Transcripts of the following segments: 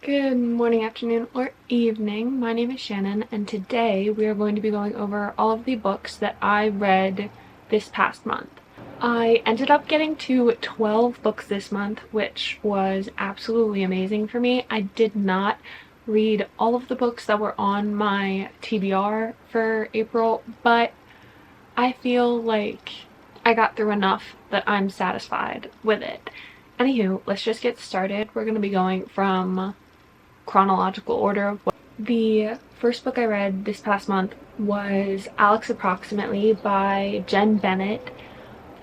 Good morning, afternoon, or evening. My name is Shannon, and today we are going to be going over all of the books that I read this past month. I ended up getting to 12 books this month, which was absolutely amazing for me. I did not read all of the books that were on my TBR for April, but I feel like I got through enough that I'm satisfied with it. Anywho, let's just get started. We're going to be going from chronological order of what. The first book I read this past month was Alex Approximately by Jen Bennett.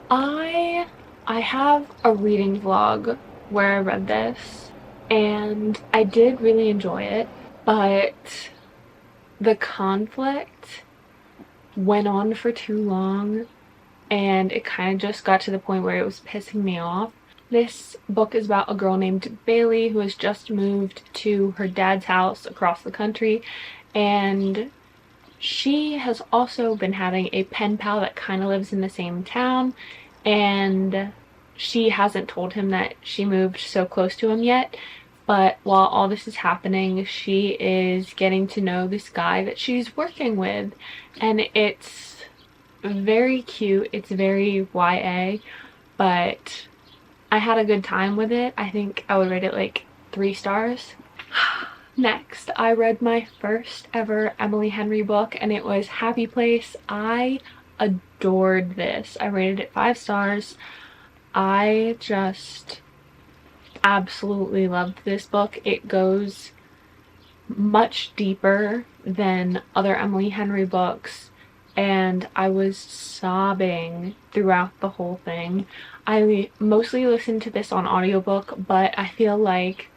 I have a reading vlog where I read this and I did really enjoy it, but the conflict went on for too long and it kind of just got to the point where it was pissing me off. This book is about a girl named Bailey who has just moved to her dad's house across the country, and she has also been having a pen pal that kind of lives in the same town, and she hasn't told him that she moved so close to him yet. But while all this is happening, she is getting to know this guy that she's working with, and it's very cute. It's very YA, but I had a good time with it. I think I would rate it like 3 stars. Next, I read my first ever Emily Henry book, and it was Happy Place. I adored this. I rated it 5 stars. I just absolutely loved this book. It goes much deeper than other Emily Henry books, and I was sobbing throughout the whole thing. I mostly listened to this on audiobook, but I feel like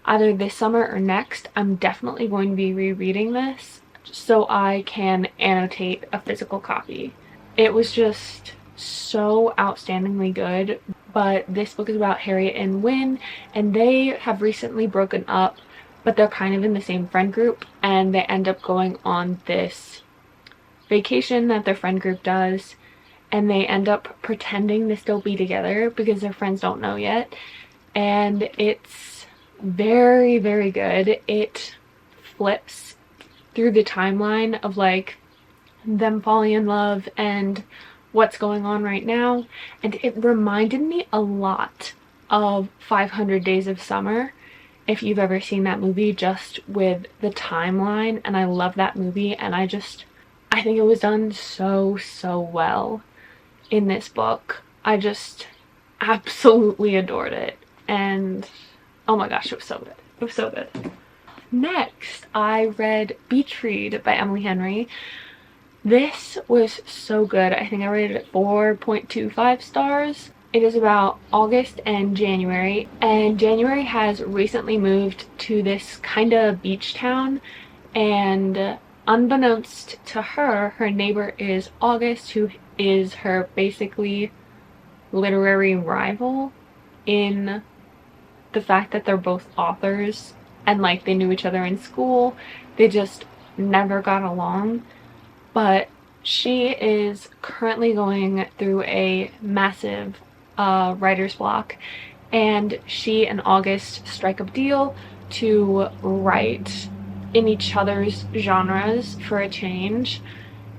either this summer or next, I'm definitely going to be rereading this so I can annotate a physical copy. It was just so outstandingly good, but this book is about Harriet and Wynne, and they have recently broken up, but they're kind of in the same friend group, and they end up going on this vacation that their friend group does, and they end up pretending to still be together because their friends don't know yet, and it's very, very good. It flips through the timeline of like them falling in love and what's going on right now, and it reminded me a lot of 500 Days of Summer, if you've ever seen that movie, just with the timeline. And I love that movie, and I think it was done so well in this book. I just absolutely adored it, and oh my gosh, it was so good. It was so good. Next, I read Beach Read by Emily Henry. This was so good. I think I rated it 4.25 stars. It is about August and January, and January has recently moved to this kind of beach town, and unbeknownst to her, her neighbor is August, who is her basically literary rival, in the fact that they're both authors and like they knew each other in school. They just never got along. But she is currently going through a massive writer's block, and she and August strike a deal to write in each other's genres for a change,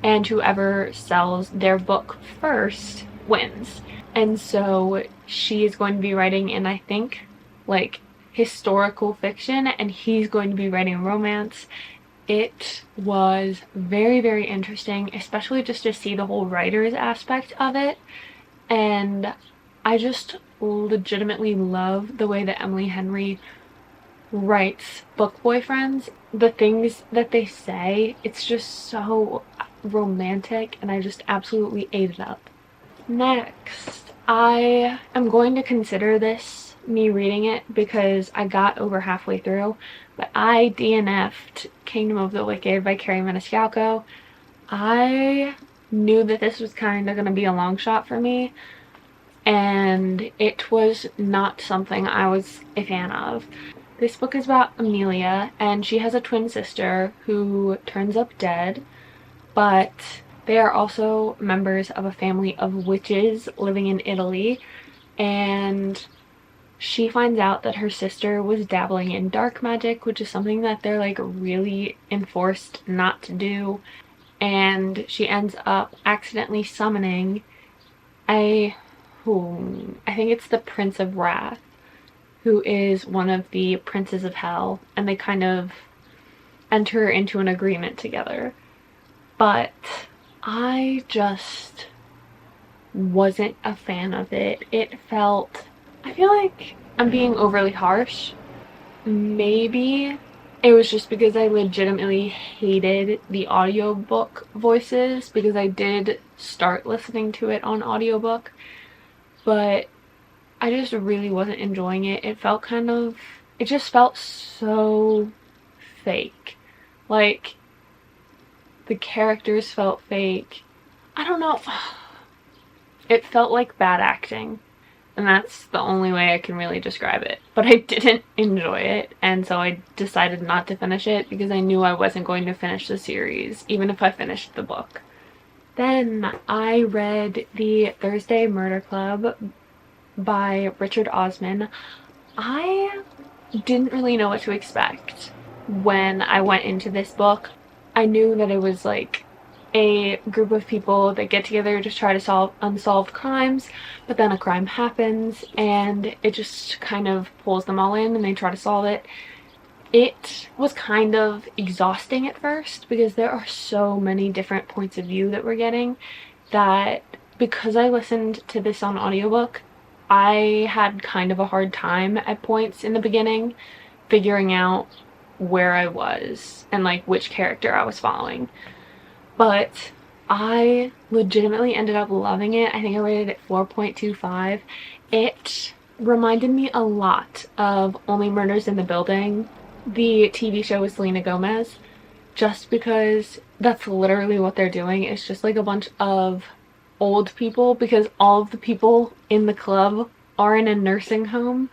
and whoever sells their book first wins. And so she is going to be writing in, I think, like historical fiction, and he's going to be writing romance. It was very, very interesting, especially just to see the whole writer's aspect of it. And I just legitimately love the way that Emily Henry writes book boyfriends. The things that they say, it's just so romantic, and I just absolutely ate it up. Next, I am going to consider this me reading it because I got over halfway through, but I DNF'd Kingdom of the Wicked by Carrie Maniscalco. I knew that this was kind of going to be a long shot for me, and it was not something I was a fan of. This book is about Amelia, and she has a twin sister who turns up dead, but they are also members of a family of witches living in Italy, and she finds out that her sister was dabbling in dark magic, which is something that they're like really enforced not to do, and she ends up accidentally summoning I think it's the Prince of Wrath, who is one of the princes of hell, and they kind of enter into an agreement together. But I just wasn't a fan of it. I feel like I'm being overly harsh. Maybe it was just because I legitimately hated the audiobook voices, because I did start listening to it on audiobook, but I just really wasn't enjoying it. It just felt so fake. Like, the characters felt fake. I don't know. It felt like bad acting. And that's the only way I can really describe it. But I didn't enjoy it, and so I decided not to finish it because I knew I wasn't going to finish the series, even if I finished the book. Then I read The Thursday Murder Club by Richard Osman. I didn't really know what to expect when I went into this book. I knew that it was like a group of people that get together to try to solve unsolved crimes, but then a crime happens and it just kind of pulls them all in and they try to solve it. It was kind of exhausting at first because there are so many different points of view that we're getting, that because I listened to this on audiobook, I had kind of a hard time at points in the beginning figuring out where I was and like which character I was following. But I legitimately ended up loving it. I think I rated it 4.25. It reminded me a lot of Only Murders in the Building, the TV show with Selena Gomez, just because that's literally what they're doing. It's just like a bunch of old people, because all of the people in the club are in a nursing home,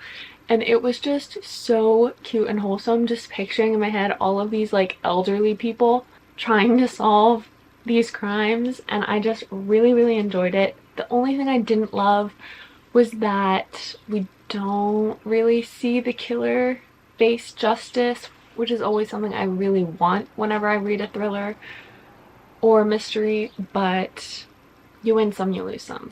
and it was just so cute and wholesome, just picturing in my head all of these like elderly people trying to solve these crimes, and I just really enjoyed it. The only thing I didn't love was that we don't really see the killer face justice, which is always something I really want whenever I read a thriller or mystery, but you win some, you lose some.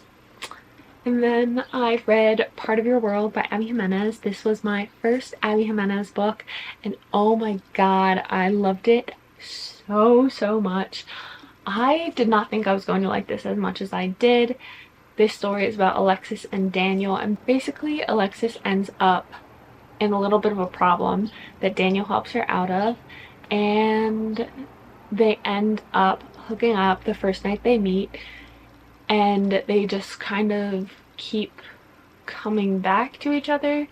And then I read Part of Your World by Abby Jimenez. This was my first Abby Jimenez book, and oh my god, I loved it so much. I did not think I was going to like this as much as I did. This story is about Alexis and Daniel, and basically Alexis ends up in a little bit of a problem that Daniel helps her out of, and they end up hooking up the first night they meet, and they just kind of keep coming back to each other,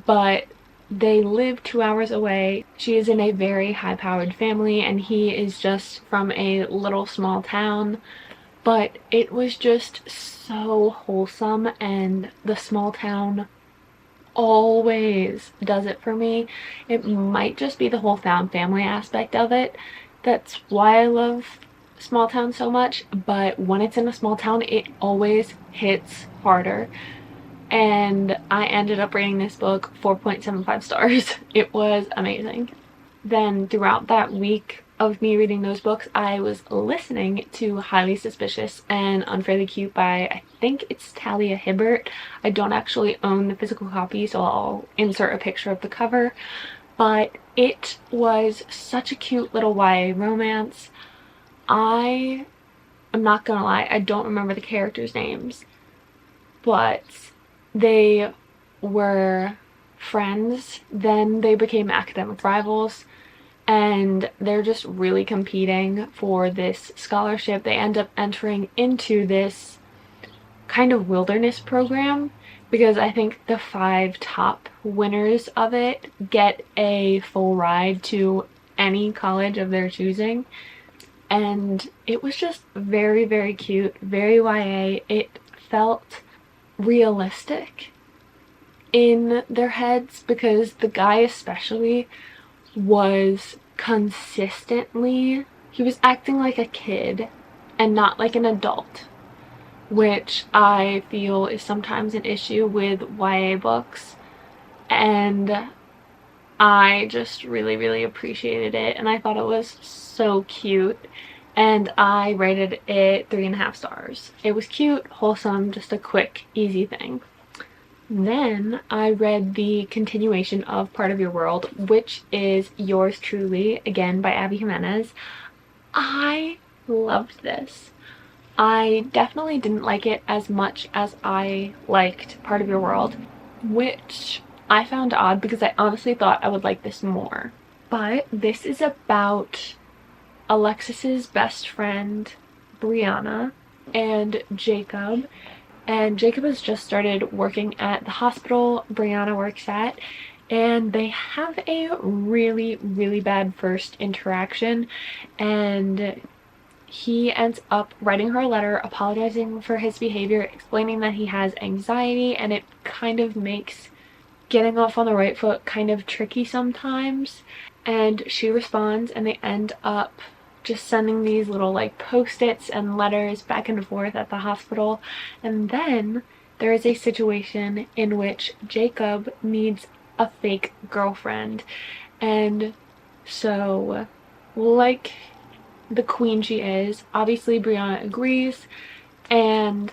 but they live 2 hours away. She is in a very high-powered family and he is just from a little small town, but it was just so wholesome, and the small town always does it for me. It might just be the whole found family aspect of it. That's why I love small town so much, but when it's in a small town, it always hits harder. And I ended up rating this book 4.75 stars. It was amazing. Then throughout that week of me reading those books, I was listening to Highly Suspicious and Unfairly Cute by, I think it's Talia Hibbert. I don't actually own the physical copy, so I'll insert a picture of the cover. But it was such a cute little YA romance. I am not gonna lie, I don't remember the characters' names, but they were friends, then they became academic rivals, and they're just really competing for this scholarship. They end up entering into this kind of wilderness program, because I think the 5 top winners of it get a full ride to any college of their choosing. And it was just very cute, very YA. It felt realistic in their heads, because the guy especially was he was acting like a kid and not like an adult. which I feel is sometimes an issue with YA books, and I just really, really appreciated it, and I thought it was so cute, and I rated it 3.5 stars. It was cute, wholesome, just a quick, easy thing. Then I read the continuation of Part of Your World, which is Yours Truly, again by Abby Jimenez. I loved this. I definitely didn't like it as much as I liked Part of Your World, which I found odd because I honestly thought I would like this more. But this is about Alexis's best friend, Brianna, and Jacob. And Jacob has just started working at the hospital Brianna works at, and they have a really, really bad first interaction, and he ends up writing her a letter apologizing for his behavior, explaining that he has anxiety, and it kind of makes getting off on the right foot kind of tricky sometimes. And she responds, and they end up just sending these little like post-its and letters back and forth at the hospital. And then there is a situation in which Jacob needs a fake girlfriend, and so, like the queen she is, obviously Brianna agrees, and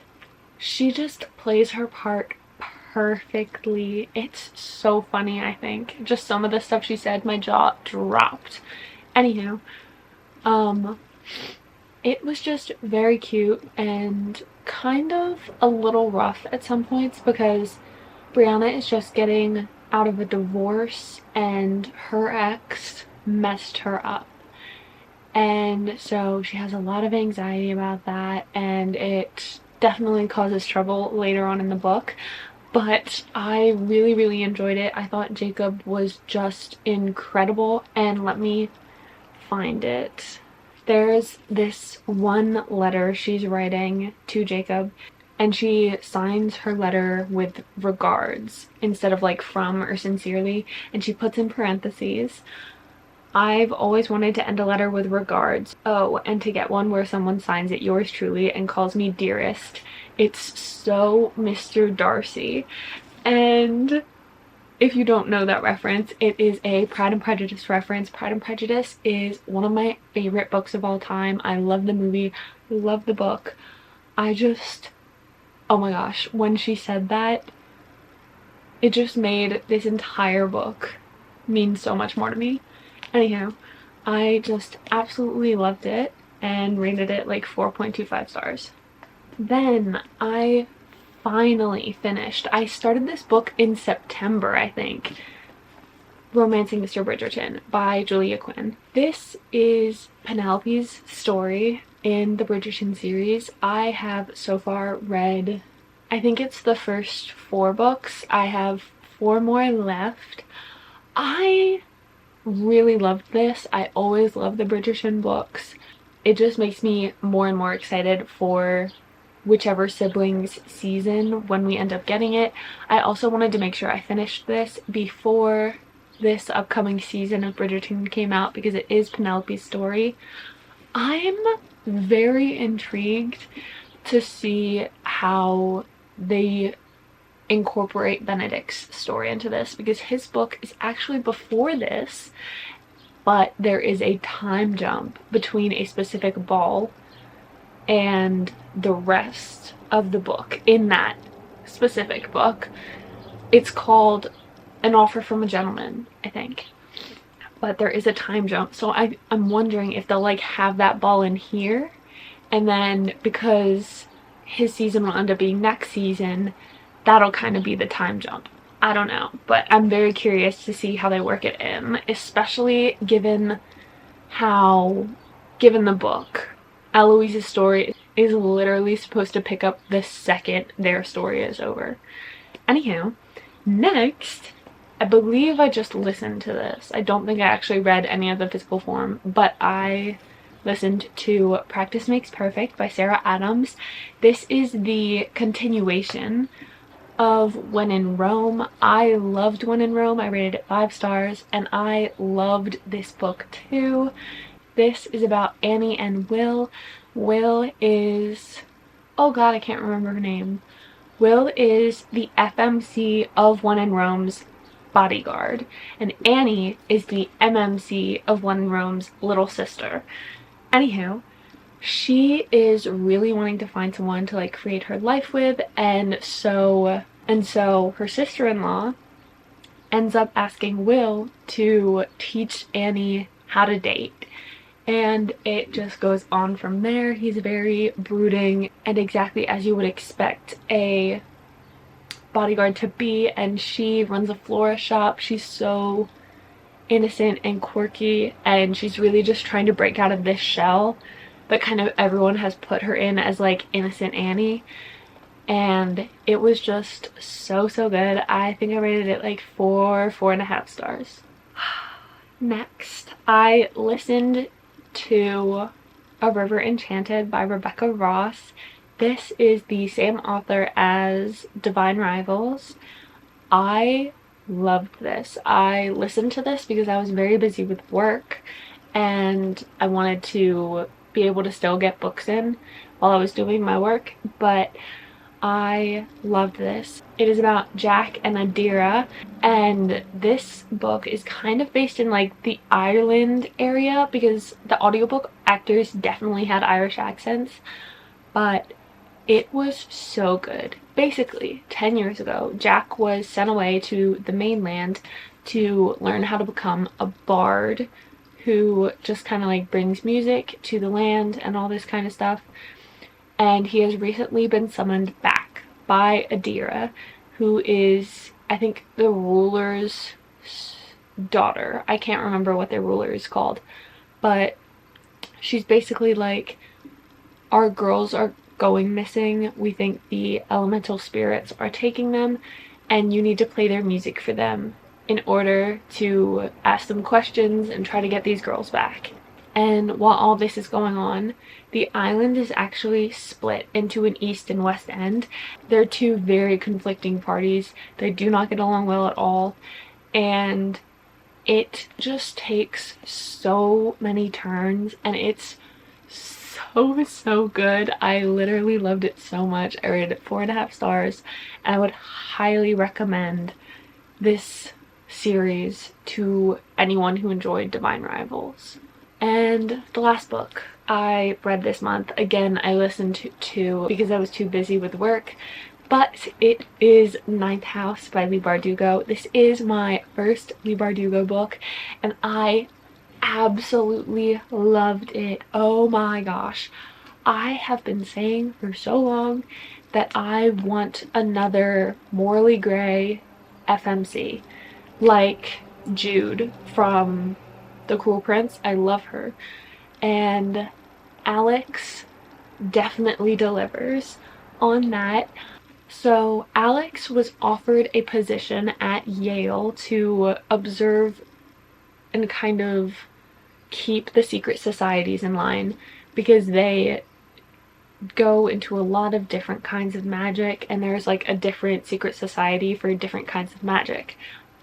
she just plays her part perfectly. It's so funny. I think just some of the stuff she said, my jaw dropped. Anywho, it was just very cute and kind of a little rough at some points because Brianna is just getting out of a divorce and her ex messed her up, and so she has a lot of anxiety about that, and it definitely causes trouble later on in the book. But I really, really enjoyed it. I thought Jacob was just incredible, and let me find it. There's this one letter she's writing to Jacob, and she signs her letter with regards instead of like from or sincerely, and she puts in parentheses, I've always wanted to end a letter with regards. Oh, and to get one where someone signs it yours truly and calls me dearest. It's so Mr. Darcy. And if you don't know that reference, it is a Pride and Prejudice reference. Pride and Prejudice is one of my favorite books of all time. I love the movie, love the book. Oh my gosh, when she said that, it just made this entire book mean so much more to me. Anyhow, I just absolutely loved it and rated it like 4.25 stars. Then I finally finished. I started this book in September, I think. Romancing Mr. Bridgerton by Julia Quinn. This is Penelope's story in the Bridgerton series. I have so far read, I think it's the first 4 books. I have 4 more left. I really loved this. I always love the Bridgerton books. It just makes me more and more excited for whichever siblings season when we end up getting it. I also wanted to make sure I finished this before this upcoming season of Bridgerton came out because it is Penelope's story. I'm very intrigued to see how they incorporate Benedict's story into this because his book is actually before this, but there is a time jump between a specific ball and the rest of the book. In that specific book, it's called An Offer from a Gentleman, I think, but there is a time jump, so I'm wondering if they'll like have that ball in here, and then because his season will end up being next season, that'll kind of be the time jump. I don't know, but I'm very curious to see how they work it in, especially given the book, Eloise's story is literally supposed to pick up the second their story is over. Anyhow, next, I believe I just listened to this. I don't think I actually read any of the physical form, but I listened to Practice Makes Perfect by Sarah Adams. This is the continuation of When in Rome. I loved When in Rome. I rated it 5 stars, and I loved this book too. This is about Annie and Will. Will is oh god, I can't remember her name. Will is the FMC of One in Rome's bodyguard, and Annie is the MMC of One in Rome's little sister. Anywho, she is really wanting to find someone to like create her life with, and so her sister-in-law ends up asking Will to teach Annie how to date. And it just goes on from there. He's very brooding and exactly as you would expect a bodyguard to be, and she runs a florist shop. She's so innocent and quirky, and she's really just trying to break out of this shell that kind of everyone has put her in as like innocent Annie. And it was just so good. I think I rated it like 4.5 stars. Next, I listened to A River Enchanted by Rebecca Ross. This is the same author as Divine Rivals. I loved this. I listened to this because I was very busy with work and I wanted to be able to still get books in while I was doing my work, but I loved this. It is about Jack and Adira, and this book is kind of based in like the Ireland area because the audiobook actors definitely had Irish accents, but it was so good. Basically, 10 years ago, Jack was sent away to the mainland to learn how to become a bard who just kind of like brings music to the land and all this kind of stuff. And he has recently been summoned back by Adira, who is, I think, the ruler's daughter. I can't remember what their ruler is called, but she's basically like, our girls are going missing. We think the elemental spirits are taking them, and you need to play their music for them in order to ask them questions and try to get these girls back. And while all this is going on, the island is actually split into an east and west end. They're two very conflicting parties. They do not get along well at all, and it just takes so many turns, and it's so good. I literally loved it so much. I rated it 4.5 stars, and I would highly recommend this series to anyone who enjoyed Divine Rivals. And the last book I read this month, again I listened to because I was too busy with work, but it is Ninth House by Leigh Bardugo. This is my first Leigh Bardugo book, and I absolutely loved it. Oh my gosh. I have been saying for so long that I want another morally gray FMC, like Jude from The Cruel Prince. I love her. And Alex definitely delivers on that. So Alex was offered a position at Yale to observe and kind of keep the secret societies in line, because they go into a lot of different kinds of magic, and there's like a different secret society for different kinds of magic.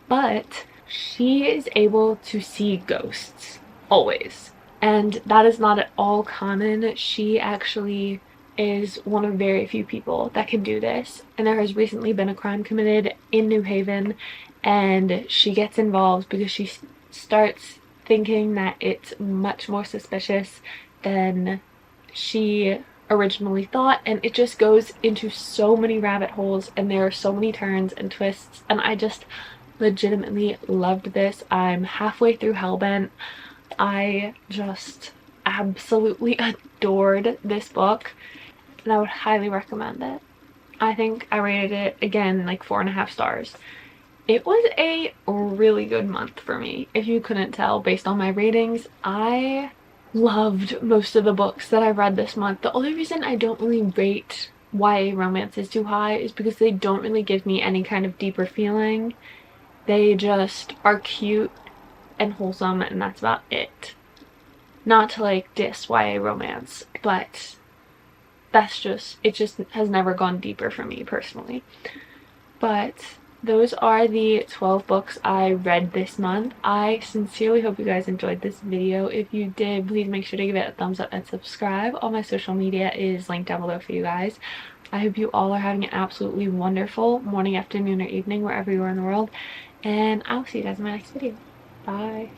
But she is able to see ghosts always, and that is not at all common. She actually is one of very few people that can do this, and there has recently been a crime committed in New Haven, and she gets involved because she starts thinking that it's much more suspicious than she originally thought, and it just goes into so many rabbit holes, and there are so many turns and twists, and I just legitimately loved this. I'm halfway through Hellbent. I just absolutely adored this book, and I would highly recommend it. I think I rated it, again, like 4.5 stars. It was a really good month for me, if you couldn't tell based on my ratings. I loved most of the books that I read this month. The only reason I don't really rate YA romances too high is because they don't really give me any kind of deeper feeling. They just are cute and wholesome, and that's about it. Not to like diss YA romance, but that's just, it just has never gone deeper for me personally. But those are the 12 books I read this month. I sincerely hope you guys enjoyed this video. If you did, please make sure to give it a thumbs up and subscribe. All my social media is linked down below for you guys. I hope you all are having an absolutely wonderful morning, afternoon, or evening wherever you are in the world, and I'll see you guys in my next video. Bye.